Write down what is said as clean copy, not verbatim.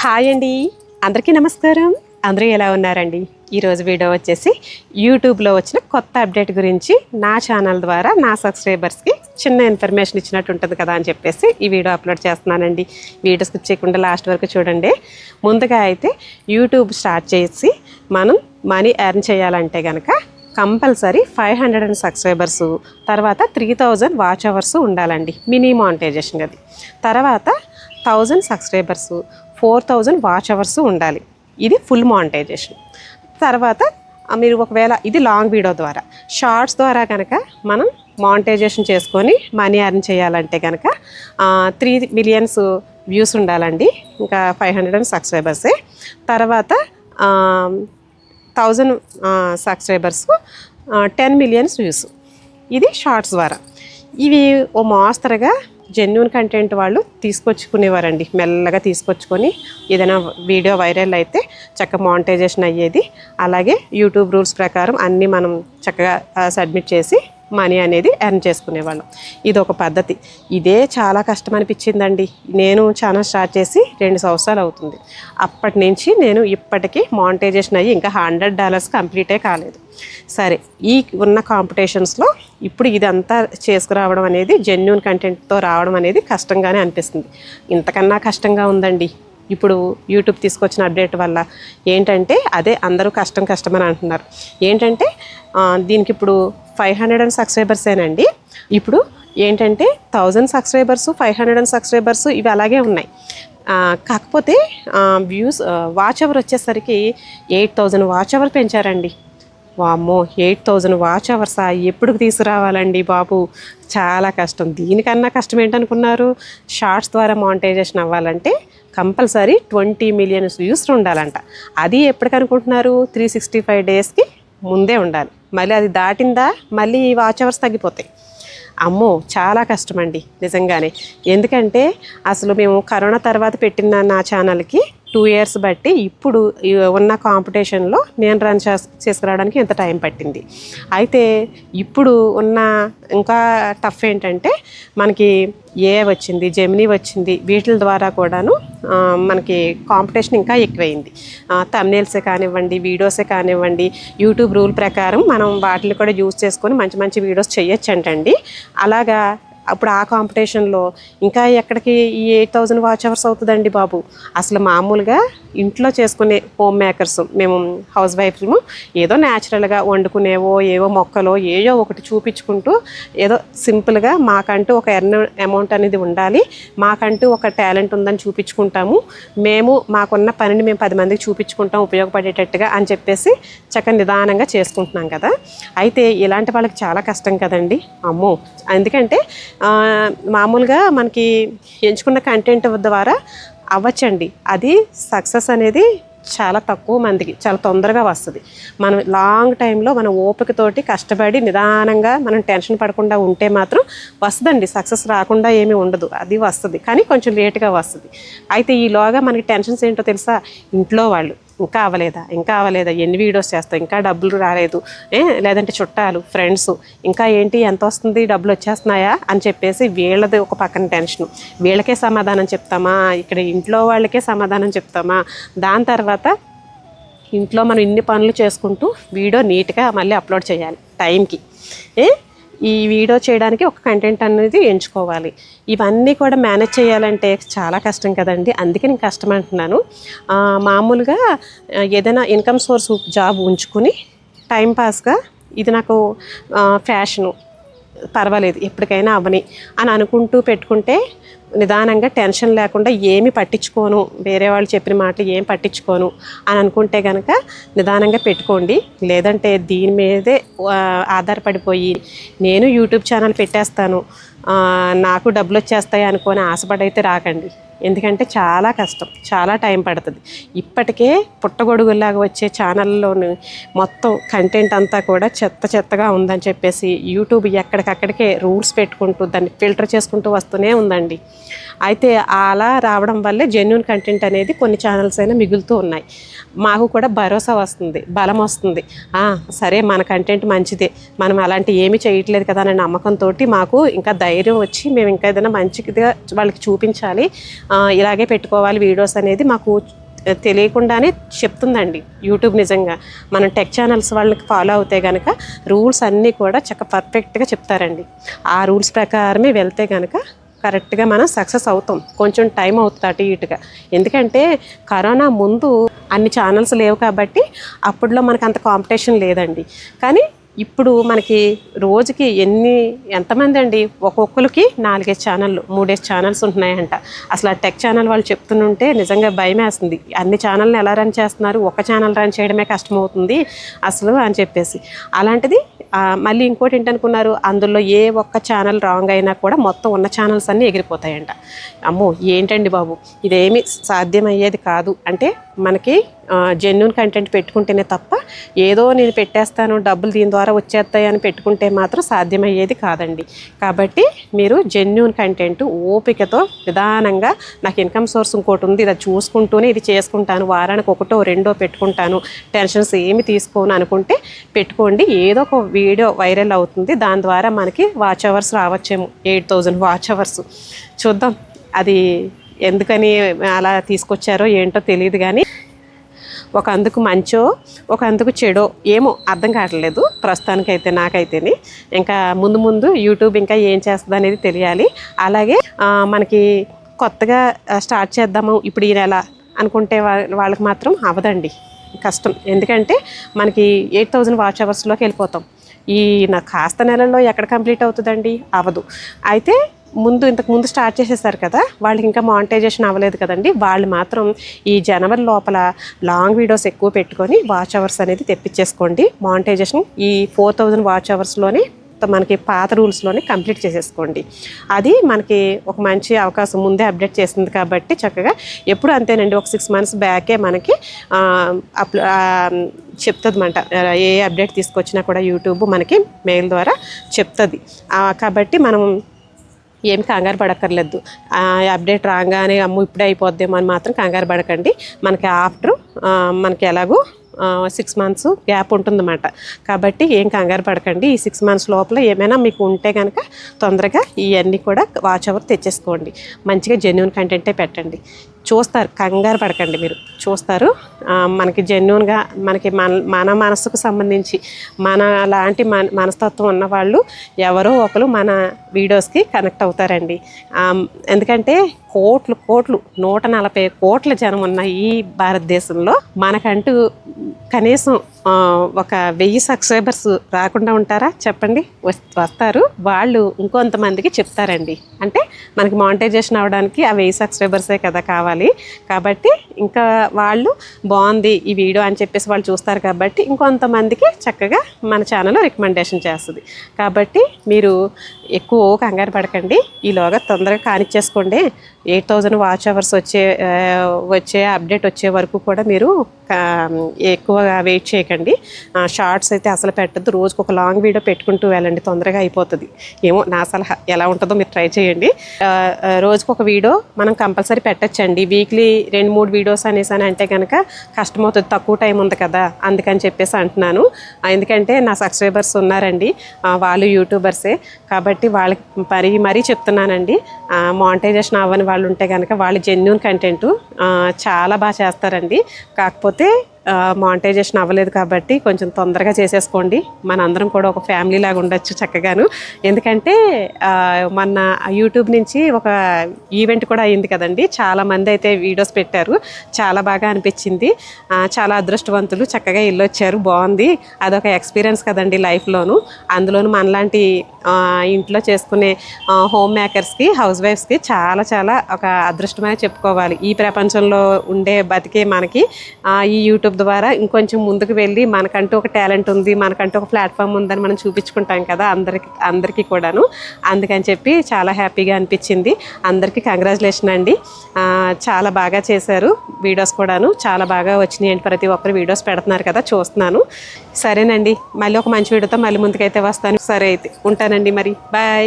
Hi అండి, అందరికీ నమస్కారం. అందరూ ఎలా ఉన్నారండి? ఈరోజు వీడియో వచ్చేసి యూట్యూబ్లో వచ్చిన కొత్త అప్డేట్ గురించి నా ఛానల్ ద్వారా నా సబ్స్క్రైబర్స్కి చిన్న ఇన్ఫర్మేషన్ ఇచ్చినట్టు ఉంటుంది కదా అని చెప్పేసి ఈ వీడియో అప్లోడ్ చేస్తున్నానండి. వీడియో స్కిప్ చేయకుండా లాస్ట్ వరకు చూడండి. ముందుగా అయితే యూట్యూబ్ స్టార్ట్ చేసి మనం మనీ ఎర్న్ చేయాలంటే కనుక కంపల్సరీ 500 సబ్స్క్రైబర్స్, తర్వాత 3000 వాచ్ అవర్స్ ఉండాలండి మినీ మానిటైజేషన్. అది తర్వాత 1000 సబ్స్క్రైబర్స్, 4000 వాచ్ అవర్స్ ఉండాలి. ఇది ఫుల్ మానిటైజేషన్. తర్వాత మీరు ఒకవేళ ఇది లాంగ్ వీడియో ద్వారా, షార్ట్స్ ద్వారా కనుక మనం మానిటైజేషన్ చేసుకొని మనీ ఎర్న్ చేయాలంటే కనుక 3 మిలియన్స్ వ్యూస్ ఉండాలండి, ఇంకా 500 సబ్స్క్రైబర్సే. తర్వాత 1000 సబ్స్క్రైబర్స్, 10 మిలియన్స్ వ్యూస్. ఇది షార్ట్స్ ద్వారా. ఇవి ఓ మోస్తరుగా జెన్యూన్ కంటెంట్ వాళ్ళు తీసుకొచ్చుకునేవారండి. మెల్లగా తీసుకొచ్చుకొని ఏదైనా వీడియో వైరల్ అయితే చక్కగా మానిటైజేషన్ అయ్యేది. అలాగే యూట్యూబ్ రూల్స్ ప్రకారం అన్నీ మనం చక్కగా సబ్మిట్ చేసి మనీ అనేది ఎర్న్ చేసుకునేవాళ్ళం. ఇది ఒక పద్ధతి. ఇదే చాలా కష్టం అనిపించిందండి. నేను ఛానల్ స్టార్ట్ చేసి 2 సంవత్సరాలు అవుతుంది. అప్పటి నుంచి నేను ఇప్పటికీ మానిటైజేషన్ అయ్యి ఇంకా $100 కంప్లీటే కాలేదు. సరే, ఈ ఉన్న కాంపిటీషన్స్లో ఇప్పుడు ఇదంతా చేసుకురావడం అనేది, జెన్యూన్ కంటెంట్తో రావడం అనేది కష్టంగానే అనిపిస్తుంది. ఇంతకన్నా కష్టంగా ఉందండి ఇప్పుడు యూట్యూబ్ తీసుకొచ్చిన అప్డేట్ వల్ల. ఏంటంటే అదే అందరూ కష్టం అని అంటున్నారు. ఏంటంటే దీనికి ఇప్పుడు 500 సబ్స్క్రైబర్సేనండి. ఇప్పుడు ఏంటంటే 1000 సబ్స్క్రైబర్స్, 500 సబ్స్క్రైబర్స్ ఇవి అలాగే ఉన్నాయి. కాకపోతే వ్యూస్ వాచ్ అవర్ వచ్చేసరికి 8000 వాచ్ అవర్ పెంచారండి. వామ్మో, 8000 వాచ్ అవర్సా? ఎప్పుడు తీసుకురావాలండి బాబు? చాలా కష్టం. దీనికన్నా కష్టం ఏంటనుకున్నారు? షార్ట్స్ ద్వారా మానిటైజేషన్ అవ్వాలంటే కంపల్సరీ 20 మిలియన్స్ వ్యూస్ ఉండాలంట. అది ఎప్పటికనుకుంటున్నారు? 365 డేస్కి ముందే ఉండాలి. మళ్ళీ అది దాటిందా మళ్ళీ వాచ్ అవర్స్ తగ్గిపోతాయి. అమ్మో, చాలా కష్టం అండి నిజంగానే. ఎందుకంటే అసలు మేము కరోనా తర్వాత పెట్టిన నా ఛానల్కి 2 ఇయర్స్ బట్టి ఇప్పుడు ఉన్న కాంపిటీషన్లో నేను రన్ చేసుకురావడానికి ఎంత టైం పట్టింది. అయితే ఇప్పుడు ఉన్న ఇంకా టఫ్ ఏంటంటే మనకి ఏ వచ్చింది, జెమినీ వచ్చింది. వీటి ద్వారా కూడాను మనకి కాంపిటీషన్ ఇంకా ఎక్కువైంది. థంబ్నెయిల్సే కానివ్వండి, వీడియోసే కానివ్వండి, యూట్యూబ్ రూల్ ప్రకారం మనం వాటిని కూడా యూజ్ చేసుకొని మంచి మంచి వీడియోస్ చేయొచ్చంటండి. అలాగా అప్పుడు ఆ కాంపిటీషన్లో ఇంకా ఎక్కడికి ఈ 8000 వాచ్ అవర్స్ అవుతుందండి బాబు. అసలు మామూలుగా ఇంట్లో చేసుకునే హోమ్ మేకర్స్, మేము హౌస్ వైఫ్స్, ఏదో న్యాచురల్గా వండుకునేవో ఏవో మొక్కలో ఏదో ఒకటి చూపించుకుంటూ ఏదో సింపుల్గా మాకంటూ ఒక అమౌంట్ అనేది ఉండాలి, మాకంటూ ఒక టాలెంట్ ఉందని చూపించుకుంటాము, మేము మాకున్న పనిని మేము 10 మందికి చూపించుకుంటాం ఉపయోగపడేటట్టుగా అని చెప్పేసి చక్కగా నిదానంగా చేసుకుంటున్నాం కదా. అయితే ఇలాంటి వాళ్ళకి చాలా కష్టం కదండి. అమ్మో, ఎందుకంటే మామూలుగా మనకి ఎంచుకున్న కంటెంట్ ద్వారా అవ్వచ్చండి. అది సక్సెస్ అనేది చాలా తక్కువ మందికి చాలా తొందరగా వస్తుంది. మనం లాంగ్ టైంలో మనం ఓపికతోటి కష్టపడి నిదానంగా మనం టెన్షన్ పడకుండా ఉంటే మాత్రం వస్తుందండి. సక్సెస్ రాకుండా ఏమీ ఉండదు, అది వస్తుంది, కానీ కొంచెం లేట్గా వస్తుంది. అయితే ఈలోగా మనకి టెన్షన్స్ ఏంటో తెలుసా? ఇంట్లో వాళ్ళు ఇంకా అవ్వలేదా, ఎన్ని వీడియోస్ చేస్తావు, ఇంకా డబ్బులు రాలేదు, లేదంటే చుట్టాలు, ఫ్రెండ్స్, ఇంకా ఏంటి, ఎంత వస్తుంది, డబ్బులు వచ్చేస్తున్నాయా అని చెప్పేసి వీళ్ళది ఒక పక్కన టెన్షను. వీళ్ళకే సమాధానం చెప్తామా, ఇక్కడ ఇంట్లో వాళ్ళకే సమాధానం చెప్తామా? దాని తర్వాత ఇంట్లో మనం ఇన్ని పనులు చేసుకుంటూ వీడియో నీట్గా మళ్ళీ అప్లోడ్ చేయాలి టైంకి. ఈ వీడియో చేయడానికి ఒక కంటెంట్ అనేది ఎంచుకోవాలి. ఇవన్నీ కూడా మేనేజ్ చేయాలంటే చాలా కష్టం కదండి. అందుకే నేను కష్టం అంటున్నాను. మామూలుగా ఏదైనా ఇన్కమ్ సోర్స్ జాబ్ ఉంచుకుని టైంపాస్గా ఇది నాకు ఫ్యాషను, పర్వాలేదు ఎప్పటికైనా అవని అని అనుకుంటూ పెట్టుకుంటే నిదానంగా టెన్షన్ లేకుండా ఏమి పట్టించుకోను, వేరే వాళ్ళు చెప్పిన మాటలు ఏం పట్టించుకోను అని అనుకుంటే కనుక నిదానంగా పెట్టుకోండి. లేదంటే దీని మీదే ఆధారపడిపోయి నేను యూట్యూబ్ ఛానల్ పెట్టేస్తాను, నాకు డబ్బులు వచ్చేస్తాయి అనుకొని ఆశపడైతే రాకండి. ఎందుకంటే చాలా కష్టం, చాలా టైం పడుతుంది. ఇప్పటికే పుట్టగొడుగుల్లాగా వచ్చే ఛానల్లోని మొత్తం కంటెంట్ అంతా కూడా చెత్తగా ఉందని చెప్పేసి యూట్యూబ్ ఎక్కడికక్కడికే రూల్స్ పెట్టుకుంటూ దాన్ని ఫిల్టర్ చేసుకుంటూ వస్తూనే ఉందండి. అయితే అలా రావడం వల్లే జెన్యూన్ కంటెంట్ అనేది కొన్ని ఛానల్స్ అయినా మిగులుతూ ఉన్నాయి. మాకు కూడా భరోసా వస్తుంది, బలం వస్తుంది. సరే, మన కంటెంట్ మంచిదే, మనం అలాంటి ఏమీ చేయట్లేదు కదా అనే నమ్మకంతో మాకు ఇంకా ధైర్యం వచ్చి మేము ఇంకా ఏదైనా మంచిగా వాళ్ళకి చూపించాలి, ఇలాగే పెట్టుకోవాలి వీడియోస్ అనేది మాకు తెలియకుండానే చెప్తుందండి యూట్యూబ్. నిజంగా మనం టెక్ ఛానల్స్ వాళ్ళకి ఫాలో అవుతే కనుక రూల్స్ అన్నీ కూడా పర్ఫెక్ట్గా చెప్తారండి. ఆ రూల్స్ ప్రకారమే వెళ్తే కనుక కరెక్ట్గా మనం సక్సెస్ అవుతాం. కొంచెం టైం అవుతుంది అటు ఇటుగా, ఎందుకంటే కరోనా ముందు అన్ని ఛానల్స్ లేవు కాబట్టి అప్పట్లో మనకు అంత కాంపిటీషన్ లేదండి. కానీ ఇప్పుడు మనకి రోజుకి ఎంతమంది అండి, ఒక్కొక్కరికి 4 ఛానళ్ళు 3 ఛానల్స్ ఉంటున్నాయంట. అసలు ఆ టెక్ ఛానల్ వాళ్ళు చెప్తుంటే నిజంగా భయం వేస్తుంది. అన్ని ఛానల్ని ఎలా రన్ చేస్తున్నారు, ఒక ఛానల్ రన్ చేయడమే కష్టమవుతుంది అసలు అని చెప్పేసి. అలాంటిది మళ్ళీ ఇంకోటి ఏంటనుకున్నారు, అందులో ఏ ఒక్క ఛానల్ రాంగ్ అయినా కూడా మొత్తం ఉన్న ఛానల్స్ అన్నీ ఎగిరిపోతాయంట. అమ్మో ఏంటండి బాబు, ఇదేమీ సాధ్యమయ్యేది కాదు. అంటే మనకి జెన్యూన్ కంటెంట్ పెట్టుకుంటేనే తప్ప ఏదో నేను పెట్టేస్తాను డబ్బులు దీని ద్వారా వచ్చేస్తాయి అని పెట్టుకుంటే మాత్రం సాధ్యమయ్యేది కాదండి. కాబట్టి మీరు జెన్యూన్ కంటెంట్ ఓపికతో నిదానంగా, నాకు ఇన్కమ్ సోర్స్ ఇంకోటి ఉంది, ఇది చూసుకుంటూనే ఇది చేసుకుంటాను, వారానికి 1 2 పెట్టుకుంటాను, టెన్షన్స్ ఏమి తీసుకోను అనుకుంటే పెట్టుకోండి. ఏదో ఒక వీడియో వైరల్ అవుతుంది, దాని ద్వారా మనకి వాచ్ అవర్స్ రావచ్చేమో. 8000 watch hours. చూద్దాం అది ఎందుకని అలా తీసుకొచ్చారో ఏంటో తెలియదు. కానీ ఒక అందుకు మంచో ఒక అందుకు చెడో ఏమో అర్థం కావట్లేదు ప్రస్తుతానికైతే నాకైతేనే. ఇంకా ముందు ముందు యూట్యూబ్ ఇంకా ఏం చేస్తుంది అనేది తెలియాలి. అలాగే మనకి కొత్తగా స్టార్ట్ చేద్దాము ఇప్పుడు ఈ నెల అనుకుంటే వాళ్ళకి మాత్రం అవ్వదండి, కష్టం. ఎందుకంటే మనకి 8000 వాచ్ అవర్స్లోకి వెళ్ళిపోతాం. ఈ నాకు కాస్త నెలల్లో ఎక్కడ కంప్లీట్ అవుతుందండి, అవ్వదు. అయితే ఇంతకు ముందు స్టార్ట్ చేసేసారు కదా, వాళ్ళకి ఇంకా మానిటైజేషన్ అవ్వలేదు కదండి. వాళ్ళు మాత్రం ఈ జనవరి లోపల లాంగ్ వీడియోస్ ఎక్కువ పెట్టుకొని వాచ్ అవర్స్ అనేది తెప్పించేసుకోండి. మానిటైజేషన్ ఈ 4000 వాచ్ అవర్స్లోనే మనకి పాత రూల్స్లోనే కంప్లీట్ చేసేసుకోండి. అది మనకి ఒక మంచి అవకాశం, ముందే అప్డేట్ చేసింది కాబట్టి చక్కగా. ఎప్పుడు అంతేనండి, ఒక 6 months బ్యాకే మనకి చెప్తుంది మాట. ఏ అప్డేట్ తీసుకొచ్చినా కూడా యూట్యూబ్ మనకి మెయిల్ ద్వారా చెప్తుంది. కాబట్టి మనం ఏమి కంగారు పడక్కర్లేదు. అప్డేట్ రాగానే అమ్ము ఇప్పుడే అయిపోద్దేమో అని మాత్రం కంగారు పడకండి. మనకి మనకి ఎలాగో 6 months గ్యాప్ ఉంటుందన్నమాట. కాబట్టి ఏం కంగారు పడకండి. ఈ 6 months లోపల ఏమైనా మీకు ఉంటే కనుక తొందరగా ఇవన్నీ కూడా వాచ్ అవర్ తెచ్చేసుకోండి. మంచిగా జెన్యూన్ కంటెంటే పెట్టండి. చూస్తారు, కంగారు పడకండి, మీరు చూస్తారు. మనకి జెన్యూన్గా మనకి మన మనసుకు సంబంధించి మన లాంటి మనస్తత్వం ఉన్నవాళ్ళు ఎవరో ఒకరు మన వీడియోస్కి కనెక్ట్ అవుతారండి. ఎందుకంటే కోట్లు 140 కోట్ల జనం ఉన్న ఈ భారతదేశంలో మనకంటూ కనీసం ఒక 1000 సబ్స్క్రైబర్స్ రాకుండా ఉంటారా చెప్పండి? వస్తారు. వాళ్ళు ఇంకొంతమందికి చెప్తారండి. అంటే మనకి మానిటైజేషన్ అవ్వడానికి ఆ 1000 సబ్స్క్రైబర్సే కదా కావాలి. కాబట్టి ఇంకా వాళ్ళు బాగుంది ఈ వీడియో అని చెప్పేసి వాళ్ళు చూస్తారు కాబట్టి ఇంకొంతమందికి చక్కగా మన ఛానల్లో రికమెండేషన్ చేస్తుంది. కాబట్టి మీరు ఎక్కువ కంగారు పడకండి. ఈలోగా తొందరగా కానిచ్చేసుకోండి. 8000 వాచ్ అవర్స్ వచ్చే అప్డేట్ వచ్చే వరకు కూడా మీరు ఎక్కువగా వెయిట్ చేయకండి. షార్ట్స్ అయితే అసలు పెట్టద్దు. రోజుకు ఒక లాంగ్ వీడియో పెట్టుకుంటూ వెళ్ళండి, తొందరగా అయిపోతుంది. ఏమో నా సలహా, ఎలా ఉంటుందో మీరు ట్రై చేయండి. రోజుకు ఒక వీడియో మనం కంపల్సరీ పెట్టచ్చండి. వీక్లీ 2-3 వీడియోస్ అనేసి అంటే కనుక కష్టమవుతుంది, తక్కువ టైం ఉంది కదా, అందుకని చెప్పేసి అంటున్నాను. ఎందుకంటే నా సబ్స్క్రైబర్స్ ఉన్నారండి, వాళ్ళు యూట్యూబర్సే కాబట్టి వాళ్ళకి మరీ చెప్తున్నానండి. మానిటైజేషన్ అవ్వని వాళ్ళు ఉంటే కనుక వాళ్ళు జెన్యూన్ కంటెంట్ చాలా బాగా చేస్తారండి. కాకపోతే మానిటైజేషన్ అవ్వలేదు కాబట్టి కొంచెం తొందరగా చేసేసుకోండి. మనందరం కూడా ఒక ఫ్యామిలీ లాగా ఉండొచ్చు చక్కగాను. ఎందుకంటే మొన్న యూట్యూబ్ నుంచి ఒక ఈవెంట్ కూడా అయింది కదండి. చాలామంది అయితే వీడియోస్ పెట్టారు, చాలా బాగా అనిపించింది. చాలా అదృష్టవంతులు చక్కగా వెళ్ళొచ్చారు, బాగుంది. అదొక ఎక్స్పీరియన్స్ కదండి లైఫ్లోను. అందులోను మనలాంటి ఇంట్లో చేసుకునే హోమ్ మేకర్స్కి, హౌస్ వైఫ్స్కి చాలా చాలా ఒక అదృష్టమనే చెప్పుకోవాలి. ఈ ప్రపంచంలో ఉండే బతికే మనకి ఈ యూట్యూబ్ ద్వారా ఇంకొంచెం ముందుకు వెళ్ళి మనకంటూ ఒక టాలెంట్ ఉంది, మనకంటూ ఒక ప్లాట్ఫామ్ ఉందని మనం చూపించుకుంటాం కదా అందరికీ కూడాను. అందుకని చెప్పి చాలా హ్యాపీగా అనిపించింది. అందరికీ కంగ్రాచులేషన్ అండి. చాలా బాగా చేశారు వీడియోస్ కూడాను, చాలా బాగా వచ్చినాయండి. ప్రతి ఒక్కరు వీడియోస్ పెడుతున్నారు కదా, చూస్తున్నాను. సరేనండి, మళ్ళీ ఒక మంచి వీడియోతో మళ్ళీ ముందుకైతే వస్తాను. సరే అయితే ఉంటానండి, మరి బాయ్.